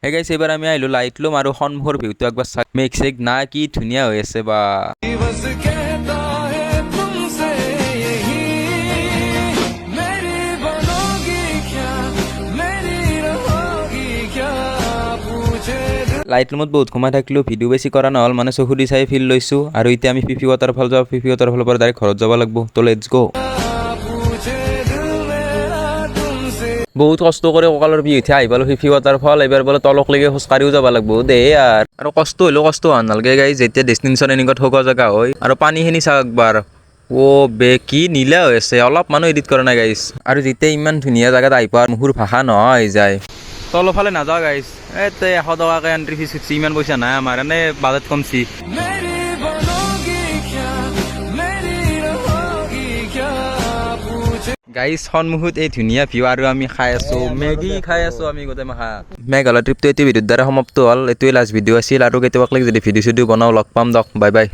হে গাইছ এইবাৰ আমি আহিলোঁ লাইট লুম আৰু সন্মুখৰ ভিউটো একবাৰ চাই মেঘ চেঘ না কি ধুনীয়া হৈ আছে বা লাইট লুমত বহুত সময় থাকিলোঁ ভিডিঅ' বেছি কৰা নহ'ল মানে চকু দি চাই ফিল লৈছোঁ আৰু এতিয়া আমি ফিফি ৱাটাৰফল যাওঁ ফিফি ৱাটাৰফলৰ পৰা ডাইৰেক্ট ঘৰত যাব লাগিব তো লেটছ গ' বহুত কষ্ট কৰি কঁকালৰ বিষ উঠি আহি পালোঁ ফিফি ৱাটাৰফল এইবাৰ বোলে তলকলৈকে খোজকাঢ়িও যাব লাগিব দেই আৰু কষ্ট হ'লেও কষ্ট হোৱা নালাগে গাইজ যেতিয়া ডেষ্টিনেশ্যন এনেকুৱা থকা জেগা হয় আৰু পানীখিনি চাওক একবাৰ বে কি নীলা হৈ আছে অলপ মানুহ এডিট কৰা নাই গাইজ আৰু যেতিয়া ইমান ধুনীয়া জেগাত আহি পোৱাৰ মুখৰ ভাষা নোহোৱা হৈ যায় তলফালে নাযাওঁ গাইজ এতে 100 টকাকৈ এণ্ট্ৰি ফিজ উঠছি ইমান পইচা নাই আমাৰ এনেই বাজেট কমছি গাইজ সন্মুখত এই ধুনীয়া ভিউ আৰু আমি খাই আছোঁ মেগী খাই আছোঁ আমি গোটেই মাখা মেঘালয় ট্ৰিপটো এইটো ভিডিঅ'ৰ দ্বাৰা সমাপ্ত হ'ল এইটোৱে লাষ্ট ভিডিঅ' আছিল আৰু কেতিয়াবা যদি ভিডিঅ' চিডিঅ' বনাওঁ লগ পাম দক বাই বাই